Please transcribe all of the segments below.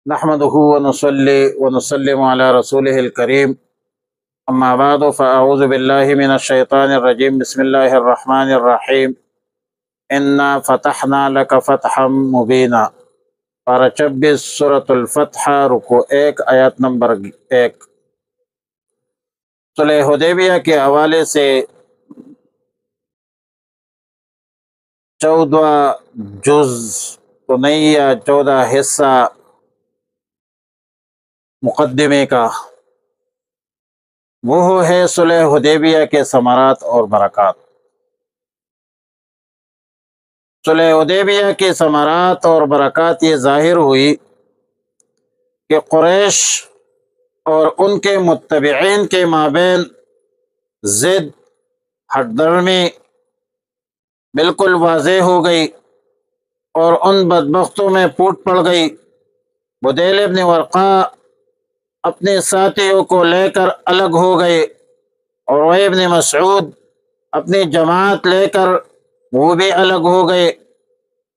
نحمده ونصلي ونسلم على رسوله الكريم أما بعد فأعوذ بالله من الشيطان الرجيم بسم الله الرحمن الرحيم إنا فتحنا لك فتحا مبينا پارہ 26 سورة الفتح رکو 1 آیات نمبر 1۔ صلح حدیبیہ کے حوالے سے 14 جز تو نہیں یا 14 حصہ مقدمے کا، وہ ہے صلح حدیبیہ کے ثمرات اور برکات۔ صلح حدیبیہ کے ثمرات اور برکات یہ ظاہر ہوئی کہ قریش اور ان کے متبعین کے مابین ضد ہٹ درمی بالکل واضح ہو گئی اور ان بدبختوں میں پھوٹ پڑ گئی۔ بدیل ابن ورقا اپنے ساتھیوں کو لے کر الگ ہو گئے اور وہ ابن مسعود اپنی جماعت لے کر وہ بھی الگ ہو گئے۔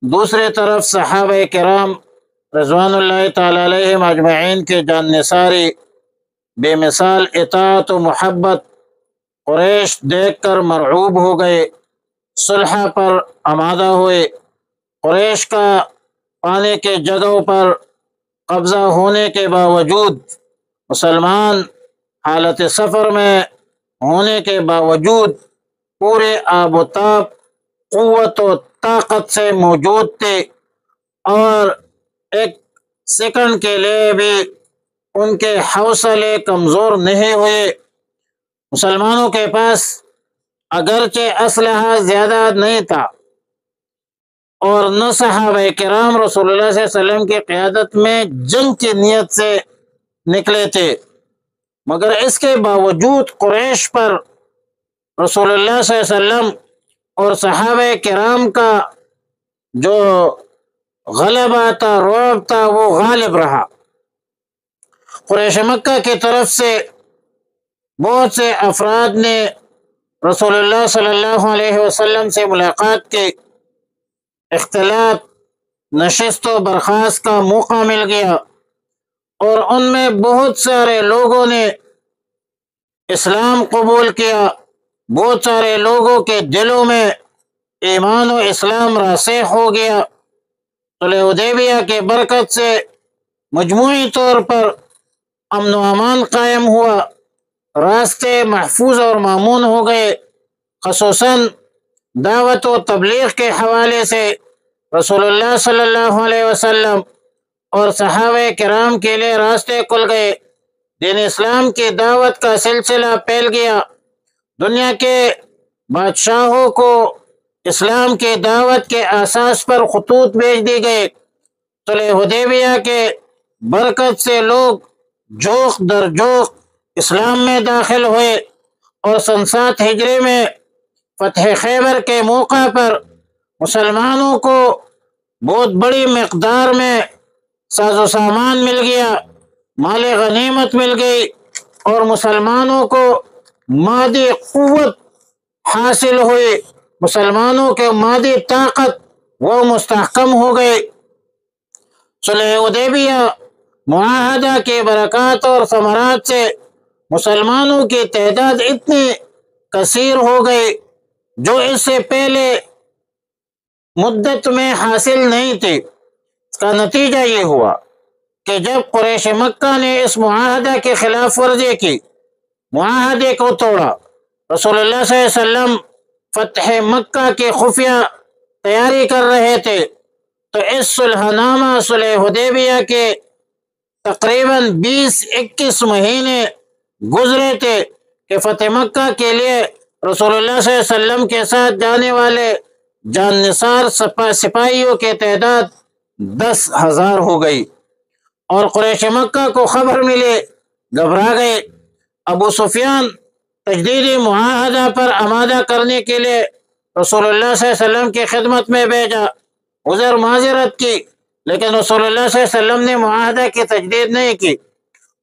دوسری طرف صحابہ کرام رضوان اللہ تعالی علیہم اجمعین کے جان نثاری بے مثال اطاعت و محبت قریش دیکھ کر مرعوب ہو گئے، صلح پر آمادہ ہوئے۔ قریش کا پانے کے جگہوں پر قبضہ ہونے کے باوجود، مسلمان حالت سفر میں ہونے کے باوجود پورے آب و تاب، قوت و طاقت سے موجود تھے اور ایک سیکنڈ کے لیے بھی ان کے حوصلے کمزور نہیں ہوئے۔ مسلمانوں کے پاس اگرچہ اسلحہ زیادہ نہیں تھا اور نہ صحابہ کرام رسول اللہ صلی اللہ علیہ وسلم کی قیادت میں جنگ کی نیت سے نکلے تھے، مگر اس کے باوجود قریش پر رسول اللہ صلی اللہ علیہ وسلم اور صحابہ کرام کا جو غلبہ تھا، رعب تھا، وہ غالب رہا۔ قریش مکہ کی طرف سے بہت سے افراد نے رسول اللہ صلی اللہ علیہ وسلم سے ملاقات کی، اختلاط، نشست و برخاست کا موقع مل گیا اور ان میں بہت سارے لوگوں نے اسلام قبول کیا، بہت سارے لوگوں کے دلوں میں ایمان و اسلام راسخ ہو گیا۔ صلح حدیبیہ کے برکت سے مجموعی طور پر امن و امان قائم ہوا، راستے محفوظ اور مامون ہو گئے۔ خصوصاً دعوت و تبلیغ کے حوالے سے رسول اللہ صلی اللہ علیہ وسلم اور صحابہ کرام کے لیے راستے کھل گئے، دین اسلام کی دعوت کا سلسلہ پھیل گیا، دنیا کے بادشاہوں کو اسلام کی دعوت کے اساس پر خطوط بھیج دی گئے۔ صلح حدیبیہ کے برکت سے لوگ جوق در جوق اسلام میں داخل ہوئے اور سن 7 ہجری میں فتح خیبر کے موقع پر مسلمانوں کو بہت بڑی مقدار میں ساز و سامان مل گیا، مال غنیمت مل گئی اور مسلمانوں کو مادی قوت حاصل ہوئی، مسلمانوں کے مادی طاقت وہ مستحکم ہو گئے۔ صلح حدیبیہ معاہدہ کے برکات اور ثمرات سے مسلمانوں کی تعداد اتنی کثیر ہو گئی جو اس سے پہلے مدت میں حاصل نہیں تھی۔ اس کا نتیجہ یہ ہوا کہ جب قریش مکہ نے اس معاہدہ کی خلاف ورزی کی، معاہدے کو توڑا، رسول اللہ صلی اللہ علیہ وسلم فتح مکہ کی خفیہ تیاری کر رہے تھے، تو اس صلح نامہ صلح حدیبیہ کے تقریباً 20-21 مہینے گزرے تھے کہ فتح مکہ کے لیے رسول اللہ صلی اللہ علیہ وسلم کے ساتھ جانے والے جان نثار سپاہیوں کی تعداد 10,000 ہو گئی اور قریش مکہ کو خبر ملی، گھبرا گئے۔ ابو سفیان تجدیدی معاہدہ پر آمادہ کرنے کے لیے رسول اللہ صلی اللہ علیہ وسلم کی خدمت میں بھیجا، عذر معذرت کی، لیکن رسول اللہ صلی اللہ علیہ وسلم نے معاہدہ کی تجدید نہیں کی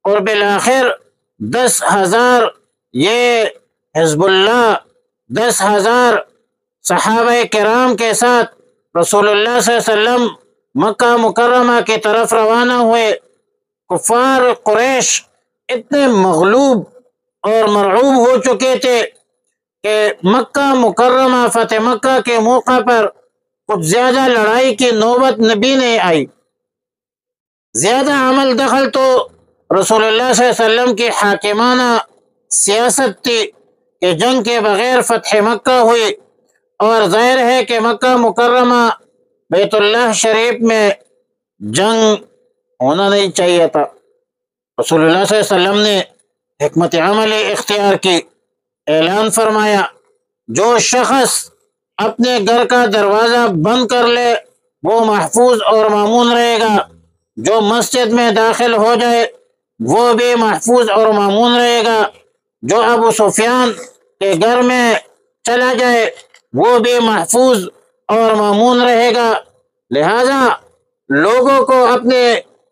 اور بالآخر 10,000 یہ حزب اللہ، 10,000 صحابہ کرام کے ساتھ رسول اللہ صلی اللہ علیہ وسلم مکہ مکرمہ کی طرف روانہ ہوئے کفار قریش اتنے مغلوب اور مرعوب ہو چکے تھے کہ مکہ مکرمہ فتح مکہ کے موقع پر کچھ زیادہ لڑائی کی نوبت نبی نہیں آئی۔ زیادہ عمل دخل تو رسول اللہ صلی اللہ علیہ وسلم کی حاکمانہ سیاست تھی کہ جنگ کے بغیر فتح مکہ ہوئی، اور ظاہر ہے کہ مکہ مکرمہ بیت اللہ شریف میں جنگ ہونا نہیں چاہیے تھا۔ رسول اللہ صلی اللہ علیہ وسلم نے حکمت عملی اختیار کی، اعلان فرمایا جو شخص اپنے گھر کا دروازہ بند کر لے وہ محفوظ اور مامون رہے گا، جو مسجد میں داخل ہو جائے وہ بھی محفوظ اور مامون رہے گا، جو ابو سفیان کے گھر میں چلا جائے وہ بھی محفوظ اور مامون رہے گا۔ لہذا لوگوں کو اپنے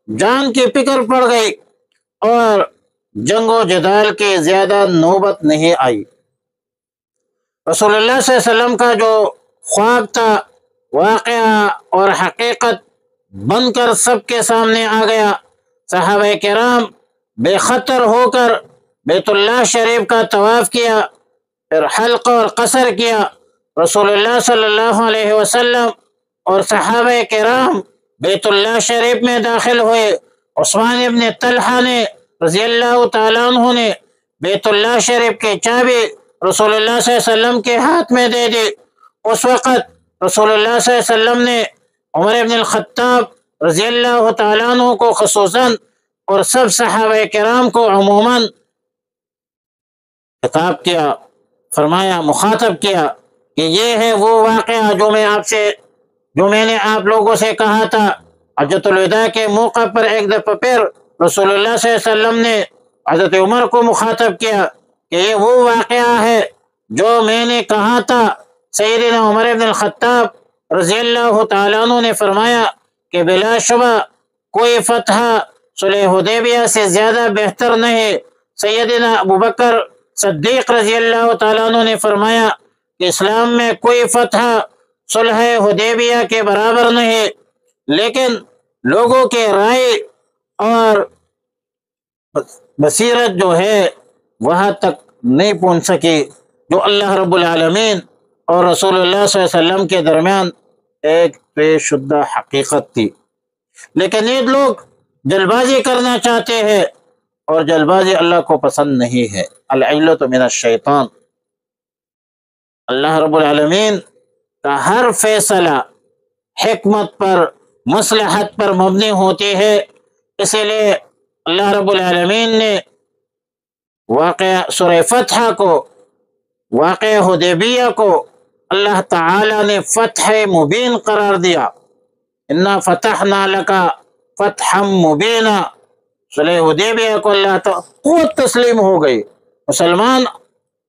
جان کی فکر پڑ گئی اور جنگ و جدال کی زیادہ نوبت نہیں آئی۔ رسول اللہ صلی اللہ علیہ وسلم کا جو خواب تھا واقعہ اور حقیقت بن کر سب کے سامنے آ گیا۔ صحابہ کرام بے خطر ہو کر بیت اللہ شریف کا طواف کیا، پھر حلق اور قصر کیا۔ رسول اللہ صلی اللہ علیہ وسلم اور صحابہ کرام بیت اللہ شریف میں داخل ہوئے۔ عثمان ابن طلحہ نے رضی اللہ تعالیٰ عنہ نے بیت اللہ شریف کی چابی رسول اللہ صلی اللہ علیہ وسلم کے ہاتھ میں دے دی۔ اس وقت رسول اللہ صلی اللہ علیہ وسلم نے عمر ابن الخطاب رضی اللہ تعالیٰ عنہ کو خصوصاً اور سب صحابہ کرام کو عموماً خطاب کیا، فرمایا، مخاطب کیا کہ یہ ہے وہ واقعہ جو میں نے آپ لوگوں سے کہا تھا۔ حجۃ الوداع کے موقع پر ایک دفعہ پھر رسول اللہ صلی اللہ علیہ وسلم نے حضرت عمر کو مخاطب کیا کہ یہ وہ واقعہ ہے جو میں نے کہا تھا۔ سیدنا عمر بن الخطاب رضی اللہ تعالیٰ عنہ نے فرمایا کہ بلا شبہ کوئی فتح صلح حدیبیہ سے زیادہ بہتر نہیں۔ سیدنا ابوبکر صدیق رضی اللہ تعالیٰ عنہ نے فرمایا کہ اسلام میں کوئی فتح صلح حدیبیہ کے برابر نہیں، لیکن لوگوں کے رائے اور بصیرت جو ہے وہاں تک نہیں پہنچ سکی جو اللہ رب العالمین اور رسول اللہ صلی اللہ علیہ وسلم کے درمیان ایک طے شدہ حقیقت تھی۔ لیکن یہ لوگ جلد بازی کرنا چاہتے ہیں اور جلد بازی اللہ کو پسند نہیں ہے۔ العلۃ من الشیطان۔ اللہ رب العالمین کا ہر فیصلہ حکمت پر مصلحت پر مبنی ہوتی ہے، اسی لیے اللہ رب العالمین نے واقعہ سورہ فتح کو، واقعہ حدیبیہ کو اللہ تعالی نے فتح مبین قرار دیا۔ انا فتحنا لک فتحا مبینا۔ صلح حدیبیہ کو اللہ تعالی قوت تسلیم ہو گئی،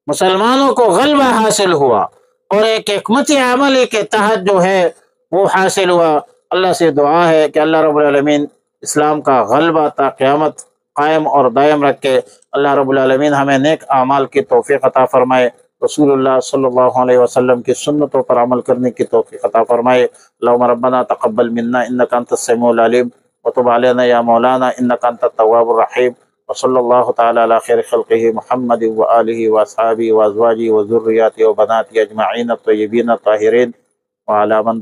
مسلمانوں کو غلبہ حاصل ہوا اور ایک حکمت عملی کے تحت جو ہے وہ حاصل ہوا۔ اللہ سے دعا ہے کہ اللہ رب العالمین اسلام کا غلبہ تا قیامت قائم اور دائم رکھے۔ اللہ رب العالمین ہمیں نیک اعمال کی توفیق عطا فرمائے، رسول اللہ صلی اللہ علیہ وسلم کی سنتوں پر عمل کرنے کی توفیق عطا فرمائے۔ اللہم ربنا تقبل منا انک انت السمیع العلیم وتب علینا یا مولانا انک انت التواب الرحیم، وصلی اللہ تعالی علی خیر خلقہ محمد وآلہ واصحابہ وازواجہ وذریاتہ وبناتہ اجمعین الطیبین الطاہرین وعلی من